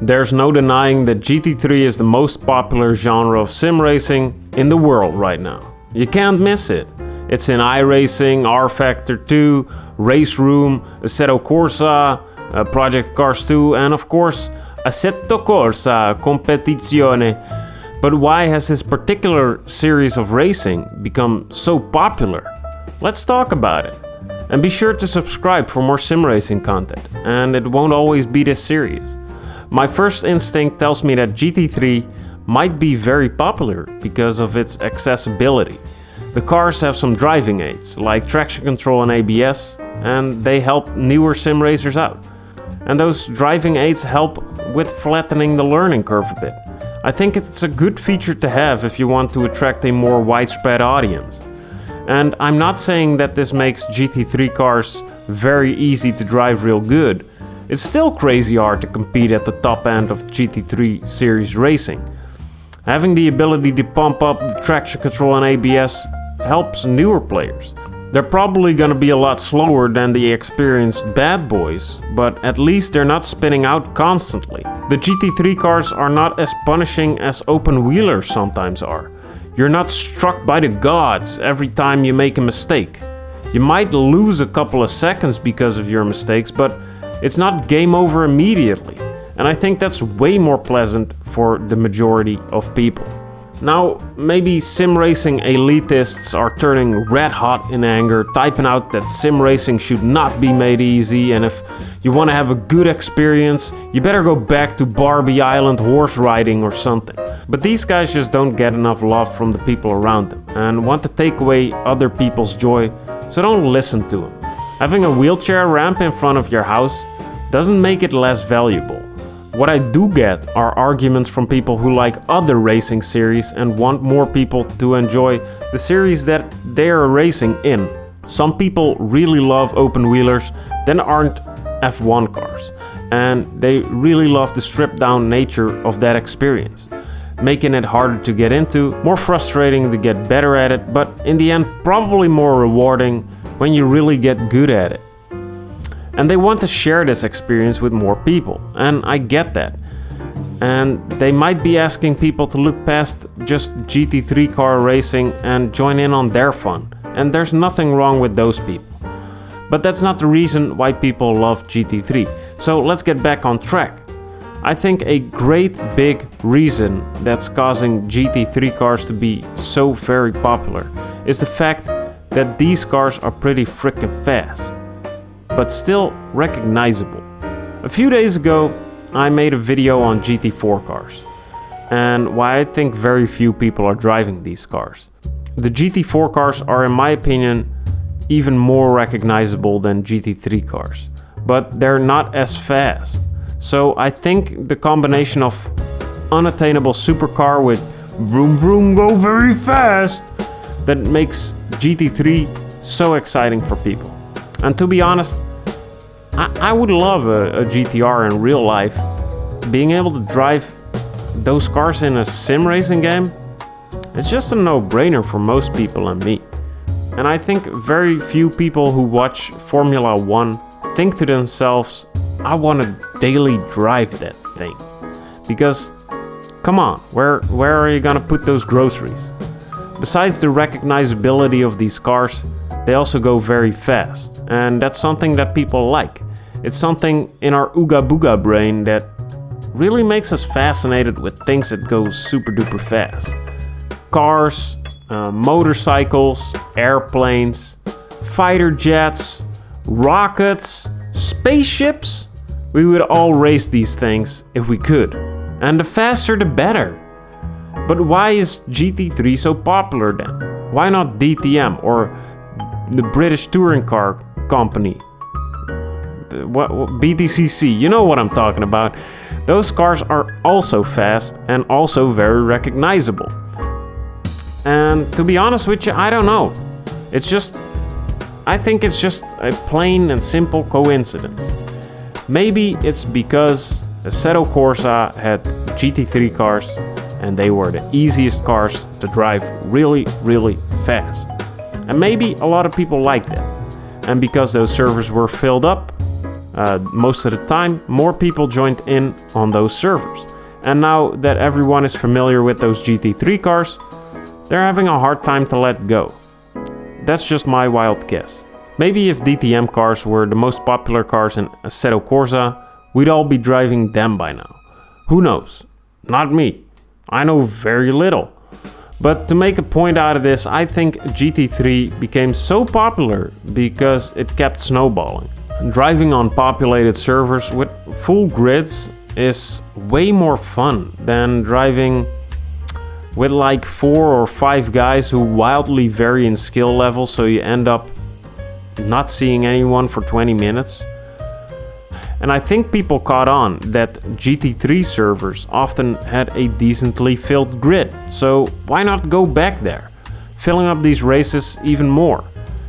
There's no denying that GT3 is the most popular genre of sim racing in the world right now. You can't miss it. It's in iRacing, rFactor 2, RaceRoom, Assetto Corsa, Project Cars 2, and of course, Assetto Corsa Competizione. But why has this particular series of racing become so popular? Let's talk about it. And be sure to subscribe for more sim racing content, and it won't always be this serious. My first instinct tells me that GT3 might be very popular because of its accessibility. The cars have some driving aids, like traction control and ABS, and they help newer sim racers out. And those driving aids help with flattening the learning curve a bit. I think it's a good feature to have if you want to attract a more widespread audience. And I'm not saying that this makes GT3 cars very easy to drive real good. It's still crazy hard to compete at the top end of GT3 series racing. Having the ability to pump up the traction control and ABS helps newer players. They're probably gonna be a lot slower than the experienced bad boys, but at least they're not spinning out constantly. The GT3 cars are not as punishing as open wheelers sometimes are. You're not struck by the gods every time you make a mistake. You might lose a couple of seconds because of your mistakes, but it's not game over immediately. And I think that's way more pleasant for the majority of people. Now, maybe sim racing elitists are turning red hot in anger, typing out that sim racing should not be made easy, and if you want to have a good experience, you better go back to Barbie Island horse riding or something. But these guys just don't get enough love from the people around them and want to take away other people's joy, so don't listen to them. Having a wheelchair ramp in front of your house doesn't make it less valuable. What I do get are arguments from people who like other racing series and want more people to enjoy the series that they are racing in. Some people really love open wheelers that aren't F1 cars, and they really love the stripped down nature of that experience, making it harder to get into, more frustrating to get better at it, but in the end probably more rewarding when you really get good at it. And they want to share this experience with more people, and I get that. And they might be asking people to look past just GT3 car racing and join in on their fun, and there's nothing wrong with those people. But that's not the reason why people love GT3, so let's get back on track. I think a great big reason that's causing GT3 cars to be so very popular is the fact that these cars are pretty freaking fast, but still recognizable. A few days ago, I made a video on GT4 cars and why I think very few people are driving these cars. The GT4 cars are, in my opinion, even more recognizable than GT3 cars, but they're not as fast. So I think the combination of unattainable supercar with vroom vroom go very fast that makes GT3 so exciting for people. And to be honest, I would love a GTR in real life. Being able to drive those cars in a sim racing game, it's just a no-brainer for most people and me. And I think very few people who watch Formula 1 think to themselves, I want to daily drive that thing. Because, come on, where are you gonna put those groceries? Besides the recognizability of these cars, they also go very fast. And that's something that people like. It's something in our ooga booga brain that really makes us fascinated with things that go super duper fast. Cars, motorcycles, airplanes, fighter jets, rockets, spaceships. We would all race these things if we could. And the faster the better. But why is GT3 so popular then? Why not DTM or the British Touring Car Company? BTCC, you know what I'm talking about. Those cars are also fast and also very recognizable. And to be honest with you, I don't know. I think it's just a plain and simple coincidence. Maybe it's because Assetto Corsa had GT3 cars and they were the easiest cars to drive really, really fast. And maybe a lot of people like that. And because those servers were filled up, most of the time, more people joined in on those servers. And now that everyone is familiar with those GT3 cars, they're having a hard time to let go. That's just my wild guess. Maybe if DTM cars were the most popular cars in Assetto Corsa, we'd all be driving them by now. Who knows? Not me. I know very little. But to make a point out of this, I think GT3 became so popular because it kept snowballing. Driving on populated servers with full grids is way more fun than driving with like 4 or 5 guys who wildly vary in skill level, so you end up not seeing anyone for 20 minutes. And I think people caught on that GT3 servers often had a decently filled grid, so why not go back there, filling up these races even more,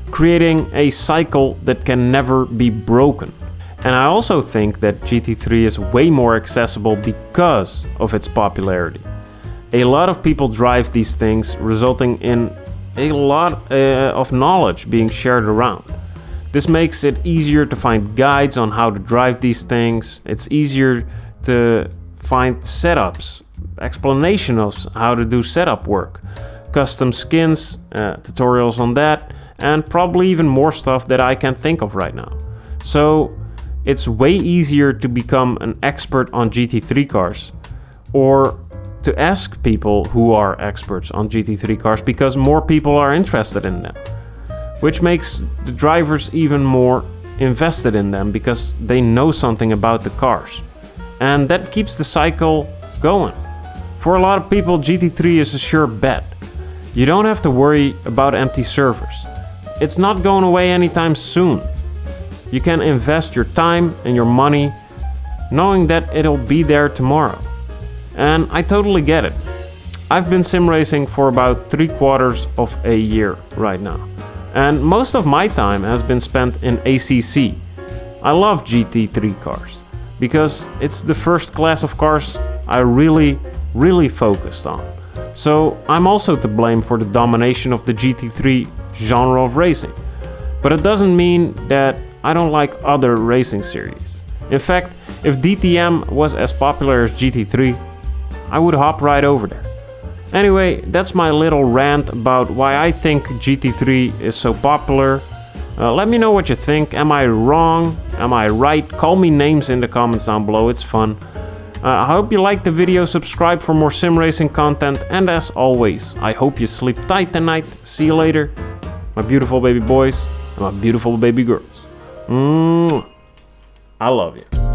creating a cycle that can never be broken. And I also think that GT3 is way more accessible because of its popularity. A lot of people drive these things, resulting in a lot of knowledge being shared around. This makes it easier to find guides on how to drive these things. It's easier to find setups, explanation of how to do setup work, custom skins, tutorials on that, and probably even more stuff that I can't think of right now. So it's way easier to become an expert on GT3 cars, or to ask people who are experts on GT3 cars, because more people are interested in them. Which makes the drivers even more invested in them because they know something about the cars. And that keeps the cycle going. For a lot of people, GT3 is a sure bet. You don't have to worry about empty servers. It's not going away anytime soon. You can invest your time and your money knowing that it'll be there tomorrow. And I totally get it. I've been sim racing for about 3/4 of a year right now. And most of my time has been spent in ACC. I love GT3 cars because it's the first class of cars I really focused on. So I'm also to blame for the domination of the GT3 genre of racing. But it doesn't mean that I don't like other racing series. In fact, if DTM was as popular as GT3, I would hop right over there. Anyway, that's my little rant about why I think GT3 is so popular. Let me know what you think. Am I wrong? Am I right? Call me names in the comments down below, it's fun. I hope you liked the video, subscribe for more sim racing content, and as always, I hope you sleep tight tonight. See you later, my beautiful baby boys and my beautiful baby girls. I love you.